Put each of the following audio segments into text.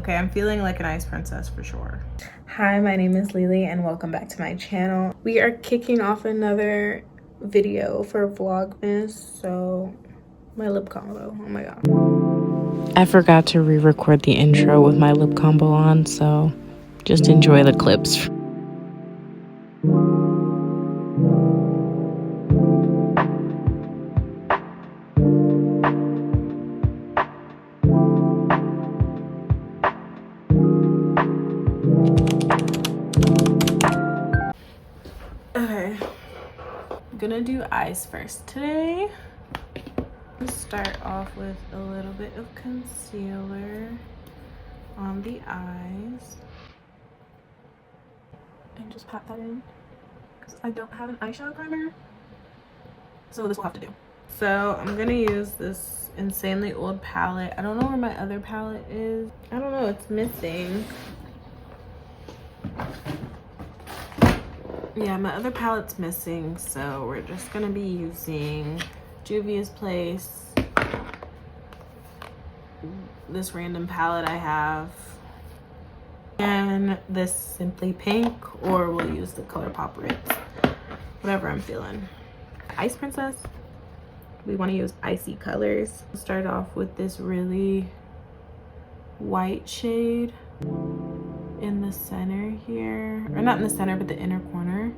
Okay, I'm feeling like an ice princess for sure. Hi, my name is Lily and welcome back to my channel. We are kicking off another video for Vlogmas, so my lip combo, oh my god. I forgot to re-record the intro with my lip combo on, so just enjoy the clips. Okay, I'm gonna do eyes first today. Start off with a little bit of concealer on the eyes and just pat that in because I don't have an eyeshadow primer, so this will have to do. So I'm gonna use this insanely old palette. I don't know where my other palette is. I don't know, it's missing. Yeah, my other palette's missing, so we're just gonna be using Juvia's Place, this random palette I have, and this Simply Pink, or we'll use the ColourPop Ritz, whatever I'm feeling. Ice Princess, we want to use icy colors. We'll start off with this really white shade in the center here, or not in the center, but the inner corner.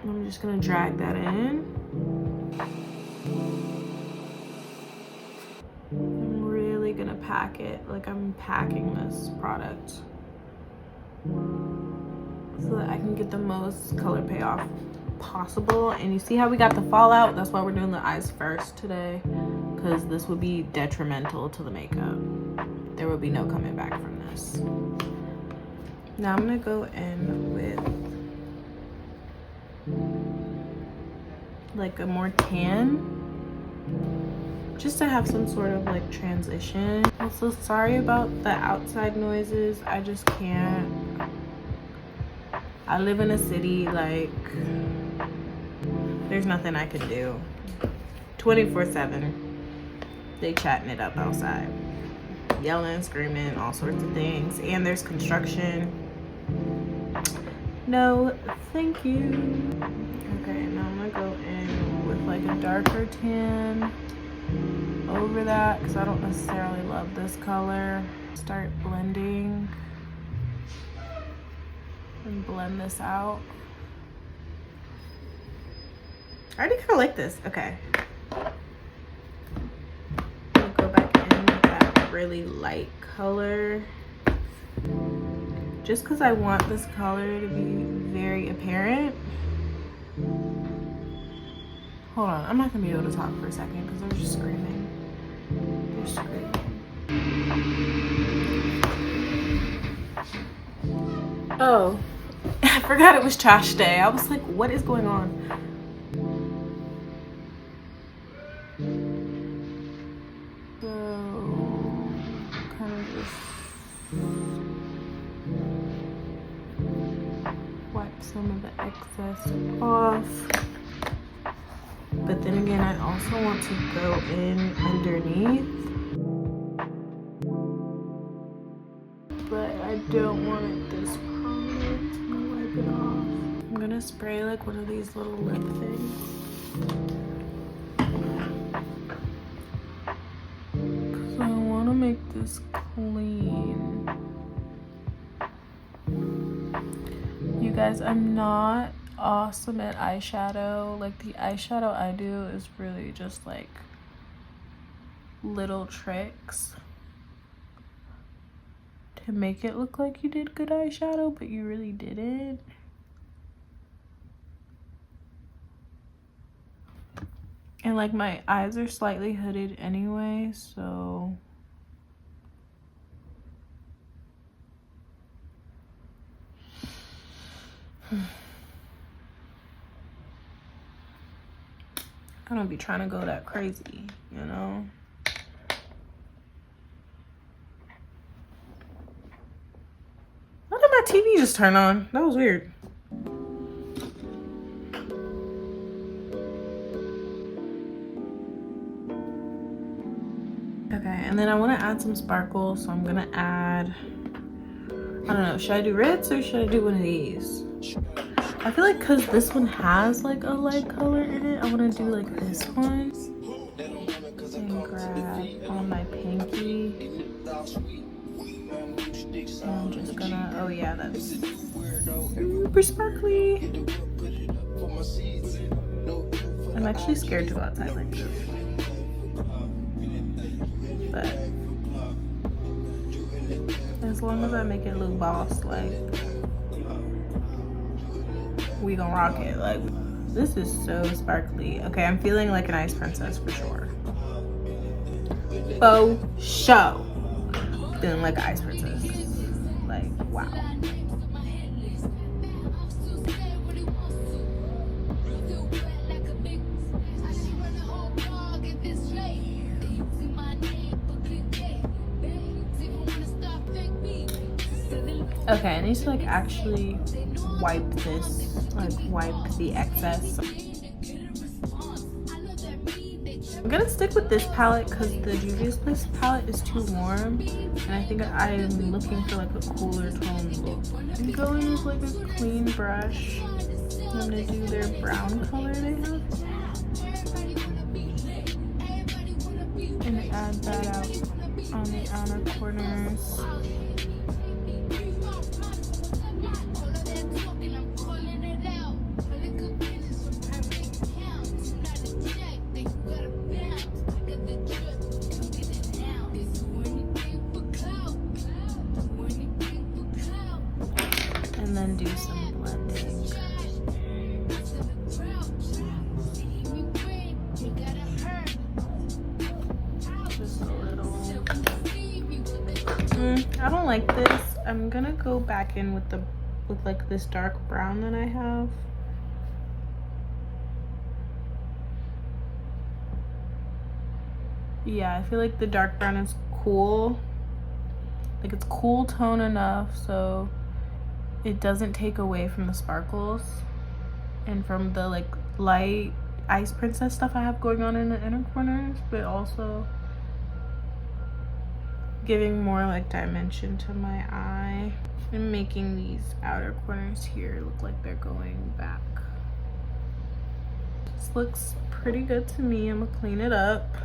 I'm just gonna drag that in. I'm really gonna pack it like I'm packing this product so that I can get the most color payoff possible. And you see how we got the fallout? That's why we're doing the eyes first today, because this would be detrimental to the makeup. There would be no coming back from this. Now I'm gonna go in with like a more tan, just to have some sort of like transition. Also, sorry about the outside noises. I just can't. I live in a city, like there's nothing I can do. 24/7 they chatting it up outside, yelling, screaming, all sorts of things, and there's construction. No thank you. Okay, now I'm gonna go in with like a darker tan over that because I don't necessarily love this color. Start blending and blend this out. I already kind of like this. Okay, I'll go back in with that really light color just because I want this color to be very apparent. Hold on, I'm not gonna be able to talk for a second because they're just screaming. They're screaming. Oh, I forgot it was trash day. I was like, what is going on? So, kind of just wipe some of the excess off. But then again, I also want to go in underneath. But I don't want it this prominent. I'm gonna wipe it off. I'm gonna spray like one of these little lip things. Cause I wanna make this clean. You guys, I'm not awesome at eyeshadow. Like the eyeshadow I do is really just like little tricks to make it look like you did good eyeshadow, but you really didn't. And like my eyes are slightly hooded anyway, so I don't be trying to go that crazy, you know? What are my teeth TV just turned on? That was weird. Okay, and then I want to add some sparkles, so I'm gonna add, I don't know, should I do reds or should I do one of these? I feel like because this one has like a light color in it, I want to do like this one. And grab on my pinky. And I'm just gonna, oh yeah, that's super sparkly. I'm actually scared to go outside like this. But as long as I make it look boss, like, we gonna rock it. Like, this is so sparkly. Okay, I'm feeling like an ice princess for sure. Faux show. Feeling like an ice princess. Like, wow. Okay, I need to like actually wipe this, like wipe the excess. I'm gonna stick with this palette because the Juvia's Place palette is too warm, and I think I'm looking for like a cooler tone look. I'm going with like a clean brush. I'm gonna do their brown color they have, and add that out on the outer corners. And then do some blending. Just a little. I don't like this. I'm gonna go back in with like this dark brown that I have. Yeah, I feel like the dark brown is cool. Like, it's cool tone enough so it doesn't take away from the sparkles and from the like light ice princess stuff I have going on in the inner corners, but also giving more like dimension to my eye and making these outer corners here look like they're going back. This looks pretty good to me. I'm gonna clean it up.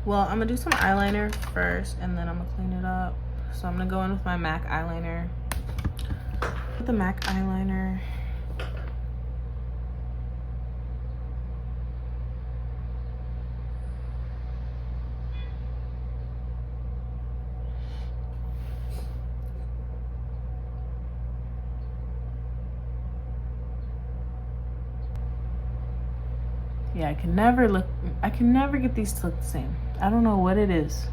Well, I'm gonna do some eyeliner first and then I'm gonna clean it up. So I'm gonna go in with my MAC eyeliner. With the MAC eyeliner. Yeah, I can never get these to look the same. I don't know what it is.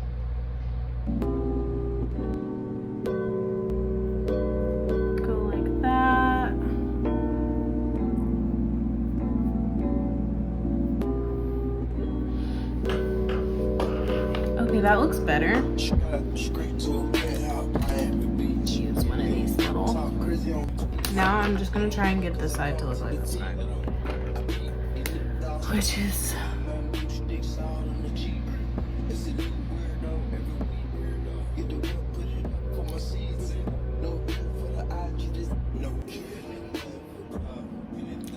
Go like that. Okay, that looks better. Use one of these little. Now I'm just gonna try and get this side to look like this side. Which is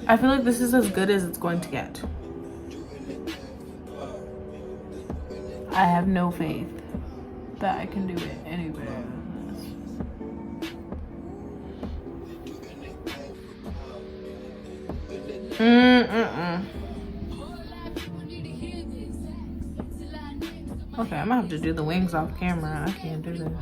I feel like this is as good as it's going to get. I have no faith that I can do it any better than this. Okay, I'm gonna have to do the wings off camera. I can't do this.